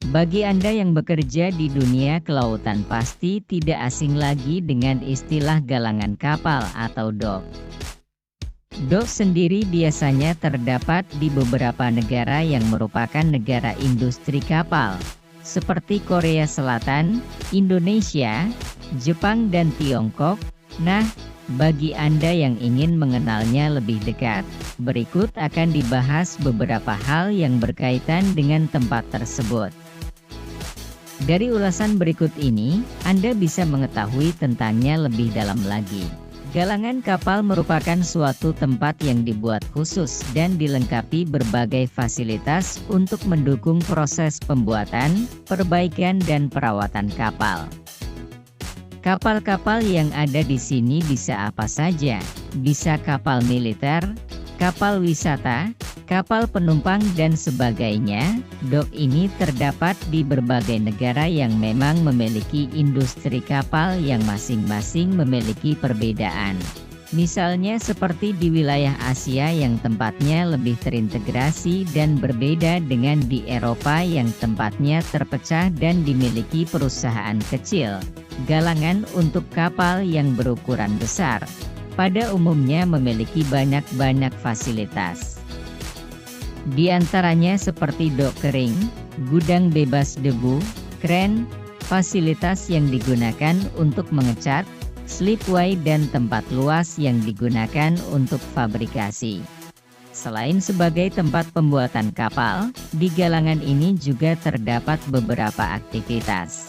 Bagi Anda yang bekerja di dunia kelautan pasti tidak asing lagi dengan istilah galangan kapal atau dok. Dok sendiri biasanya terdapat di beberapa negara yang merupakan negara industri kapal, seperti Korea Selatan, Indonesia, Jepang dan Tiongkok. Nah, bagi Anda yang ingin mengenalnya lebih dekat, berikut akan dibahas beberapa hal yang berkaitan dengan tempat tersebut. Dari ulasan berikut ini, Anda bisa mengetahui tentangnya lebih dalam lagi. Galangan kapal merupakan suatu tempat yang dibuat khusus dan dilengkapi berbagai fasilitas untuk mendukung proses pembuatan, perbaikan dan perawatan kapal. Kapal-kapal yang ada di sini bisa apa saja, bisa kapal militer, kapal wisata, kapal penumpang dan sebagainya. Dok ini terdapat di berbagai negara yang memang memiliki industri kapal yang masing-masing memiliki perbedaan. Misalnya seperti di wilayah Asia yang tempatnya lebih terintegrasi dan berbeda dengan di Eropa yang tempatnya terpecah dan dimiliki perusahaan kecil. Galangan untuk kapal yang berukuran besar pada umumnya memiliki banyak fasilitas. Di antaranya seperti dok kering, gudang bebas debu, kren, fasilitas yang digunakan untuk mengecat, slipway dan tempat luas yang digunakan untuk fabrikasi. Selain sebagai tempat pembuatan kapal, di galangan ini juga terdapat beberapa aktivitas.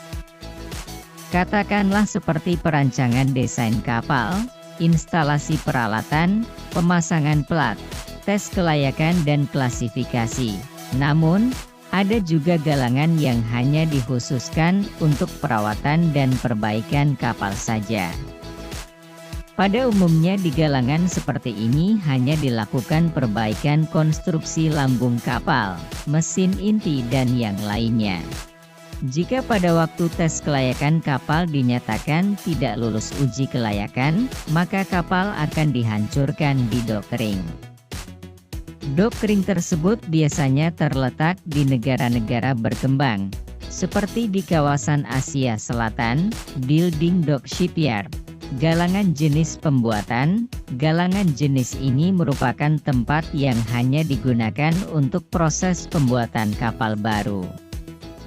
Katakanlah seperti perancangan desain kapal, instalasi peralatan, pemasangan plat, tes kelayakan dan klasifikasi. Namun, ada juga galangan yang hanya dikhususkan untuk perawatan dan perbaikan kapal saja. Pada umumnya di galangan seperti ini hanya dilakukan perbaikan konstruksi lambung kapal, mesin inti dan yang lainnya. Jika pada waktu tes kelayakan kapal dinyatakan tidak lulus uji kelayakan, maka kapal akan dihancurkan di dok kering. Dok kering tersebut biasanya terletak di negara-negara berkembang, seperti di kawasan Asia Selatan, building dock shipyard. Galangan jenis pembuatan, galangan jenis ini merupakan tempat yang hanya digunakan untuk proses pembuatan kapal baru.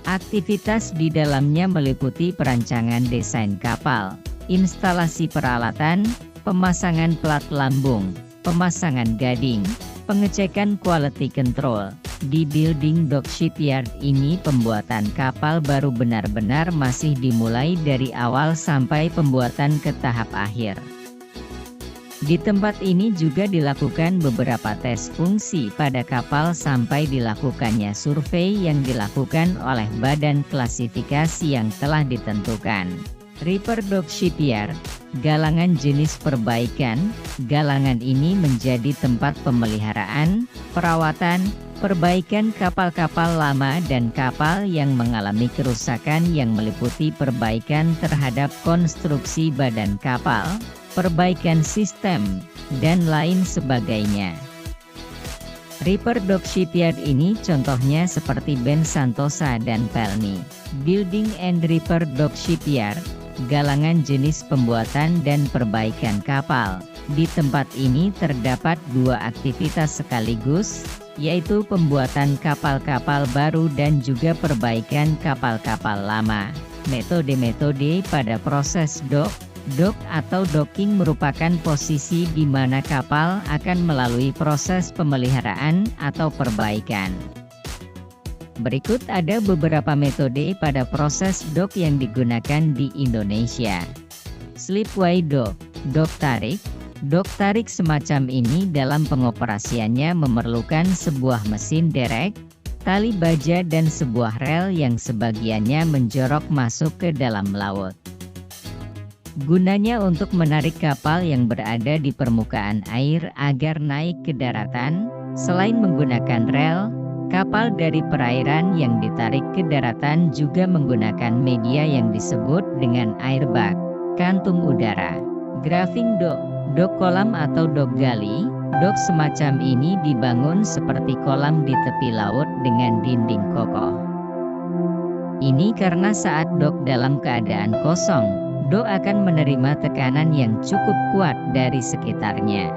Aktivitas di dalamnya meliputi perancangan desain kapal, instalasi peralatan, pemasangan plat lambung, pemasangan gading, pengecekan quality control. Di building dock shipyard ini pembuatan kapal baru benar-benar masih dimulai dari awal sampai pembuatan ke tahap akhir. Di tempat ini juga dilakukan beberapa tes fungsi pada kapal sampai dilakukannya survei yang dilakukan oleh badan klasifikasi yang telah ditentukan. Reaper Dock Shipyard, galangan jenis perbaikan. Galangan ini menjadi tempat pemeliharaan, perawatan, perbaikan kapal-kapal lama dan kapal yang mengalami kerusakan yang meliputi perbaikan terhadap konstruksi badan kapal, perbaikan sistem, dan lain sebagainya. Reaper Dock Shipyard ini contohnya seperti Ben Santosa dan Pelni. Building and Reaper Dock Shipyard, galangan jenis pembuatan dan perbaikan kapal. Di tempat ini terdapat dua aktivitas sekaligus, yaitu pembuatan kapal-kapal baru dan juga perbaikan kapal-kapal lama. Metode-metode pada proses dock atau docking merupakan posisi di mana kapal akan melalui proses pemeliharaan atau perbaikan. Berikut ada beberapa metode pada proses dock yang digunakan di Indonesia. Slipway dock, dock tarik. Dock tarik semacam ini dalam pengoperasiannya memerlukan sebuah mesin derek, tali baja dan sebuah rel yang sebagiannya menjorok masuk ke dalam laut. Gunanya untuk menarik kapal yang berada di permukaan air agar naik ke daratan. Selain menggunakan rel, kapal dari perairan yang ditarik ke daratan juga menggunakan media yang disebut dengan airbag, kantung udara. Graving dock, dock kolam atau dock gali. Dock semacam ini dibangun seperti kolam di tepi laut dengan dinding kokoh. Ini karena saat dok dalam keadaan kosong, dok akan menerima tekanan yang cukup kuat dari sekitarnya.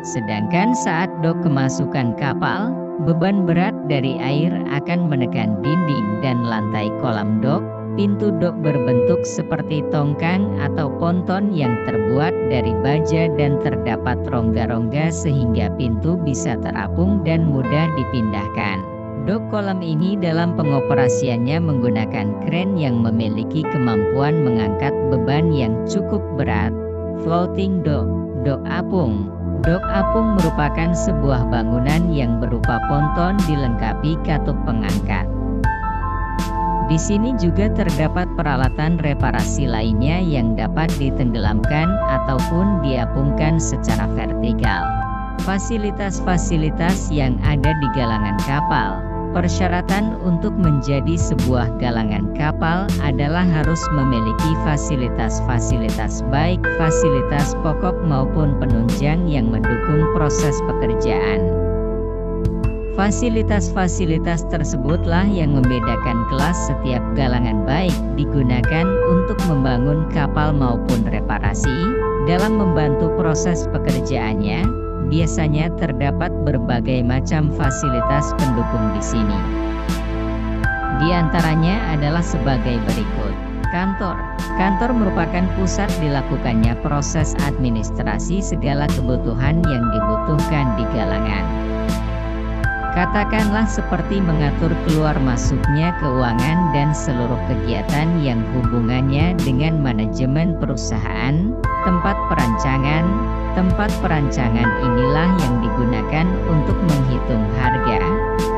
Sedangkan saat dok kemasukan kapal, beban berat dari air akan menekan dinding dan lantai kolam dok. Pintu dok berbentuk seperti tongkang atau ponton yang terbuat dari baja dan terdapat rongga-rongga sehingga pintu bisa terapung dan mudah dipindahkan. Dok kolam ini dalam pengoperasiannya menggunakan kren yang memiliki kemampuan mengangkat beban yang cukup berat. Floating dock, dok apung. Dok apung merupakan sebuah bangunan yang berupa ponton dilengkapi katup pengangkat. Di sini juga terdapat peralatan reparasi lainnya yang dapat ditenggelamkan ataupun diapungkan secara vertikal. Fasilitas-fasilitas yang ada di galangan kapal. Persyaratan untuk menjadi sebuah galangan kapal adalah harus memiliki fasilitas-fasilitas baik fasilitas pokok maupun penunjang yang mendukung proses pekerjaan. Fasilitas-fasilitas tersebutlah yang membedakan kelas setiap galangan baik digunakan untuk membangun kapal maupun reparasi. Dalam membantu proses pekerjaannya, biasanya terdapat berbagai macam fasilitas pendukung di sini. Di antaranya adalah sebagai berikut. Kantor. Kantor merupakan pusat dilakukannya proses administrasi segala kebutuhan yang dibutuhkan di galangan. Katakanlah seperti mengatur keluar masuknya keuangan dan seluruh kegiatan yang hubungannya dengan manajemen perusahaan. Tempat perancangan. Tempat perancangan inilah yang digunakan untuk menghitung harga,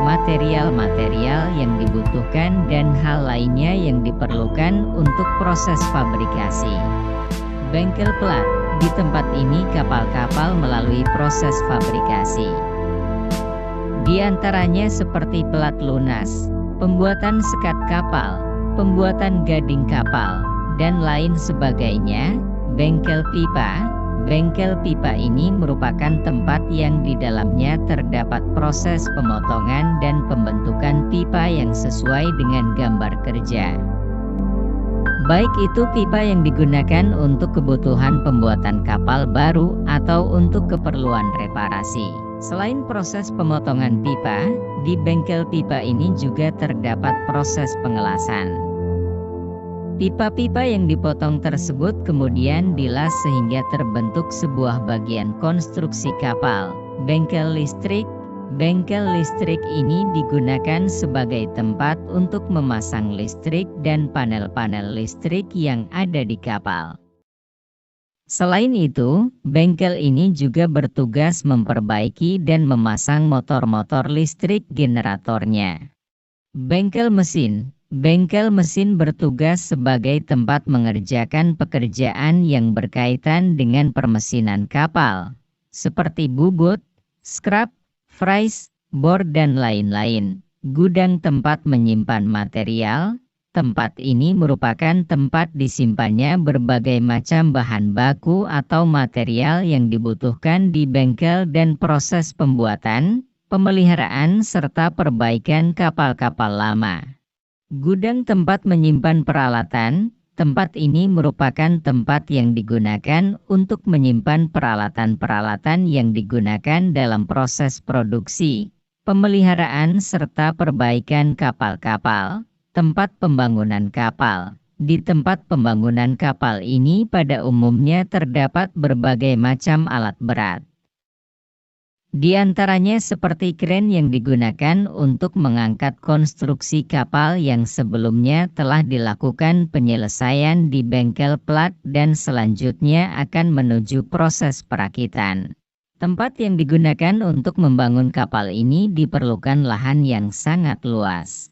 material-material yang dibutuhkan dan hal lainnya yang diperlukan untuk proses fabrikasi. Bengkel plat. Di tempat ini kapal-kapal melalui proses fabrikasi. Di antaranya seperti pelat lunas, pembuatan sekat kapal, pembuatan gading kapal, dan lain sebagainya. Bengkel pipa. Bengkel pipa ini merupakan tempat yang di dalamnya terdapat proses pemotongan dan pembentukan pipa yang sesuai dengan gambar kerja. Baik itu pipa yang digunakan untuk kebutuhan pembuatan kapal baru atau untuk keperluan reparasi. Selain proses pemotongan pipa, di bengkel pipa ini juga terdapat proses pengelasan. Pipa-pipa yang dipotong tersebut kemudian dilas sehingga terbentuk sebuah bagian konstruksi kapal. Bengkel listrik. Bengkel listrik ini digunakan sebagai tempat untuk memasang listrik dan panel-panel listrik yang ada di kapal. Selain itu, bengkel ini juga bertugas memperbaiki dan memasang motor-motor listrik generatornya. Bengkel mesin. Bengkel mesin bertugas sebagai tempat mengerjakan pekerjaan yang berkaitan dengan permesinan kapal, seperti bubut, scrap, fries, bor dan lain-lain. Gudang tempat menyimpan material. Tempat ini merupakan tempat disimpannya berbagai macam bahan baku atau material yang dibutuhkan di bengkel dan proses pembuatan, pemeliharaan serta perbaikan kapal-kapal lama. Gudang tempat menyimpan peralatan. Tempat ini merupakan tempat yang digunakan untuk menyimpan peralatan-peralatan yang digunakan dalam proses produksi, pemeliharaan serta perbaikan kapal-kapal. Tempat pembangunan kapal. Di tempat pembangunan kapal ini pada umumnya terdapat berbagai macam alat berat. Di antaranya seperti kren yang digunakan untuk mengangkat konstruksi kapal yang sebelumnya telah dilakukan penyelesaian di bengkel plat dan selanjutnya akan menuju proses perakitan. Tempat yang digunakan untuk membangun kapal ini diperlukan lahan yang sangat luas.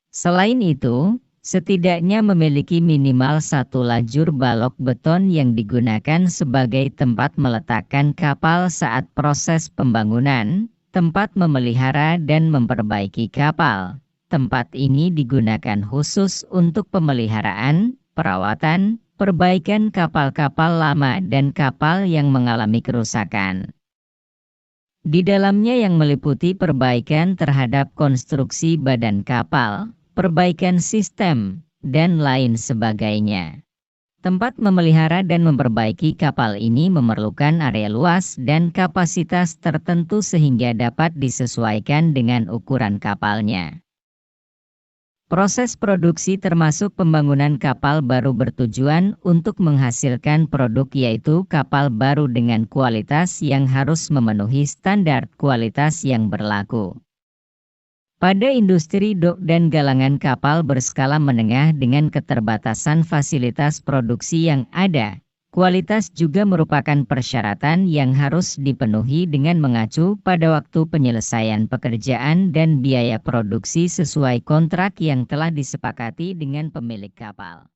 Selain itu, setidaknya memiliki minimal satu lajur balok beton yang digunakan sebagai tempat meletakkan kapal saat proses pembangunan, tempat memelihara dan memperbaiki kapal. Tempat ini digunakan khusus untuk pemeliharaan, perawatan, perbaikan kapal-kapal lama dan kapal yang mengalami kerusakan. Di dalamnya yang meliputi perbaikan terhadap konstruksi badan kapal, perbaikan sistem, dan lain sebagainya. Tempat memelihara dan memperbaiki kapal ini memerlukan area luas dan kapasitas tertentu sehingga dapat disesuaikan dengan ukuran kapalnya. Proses produksi termasuk pembangunan kapal baru bertujuan untuk menghasilkan produk, yaitu kapal baru dengan kualitas yang harus memenuhi standar kualitas yang berlaku. Pada industri dok dan galangan kapal berskala menengah dengan keterbatasan fasilitas produksi yang ada, kualitas juga merupakan persyaratan yang harus dipenuhi dengan mengacu pada waktu penyelesaian pekerjaan dan biaya produksi sesuai kontrak yang telah disepakati dengan pemilik kapal.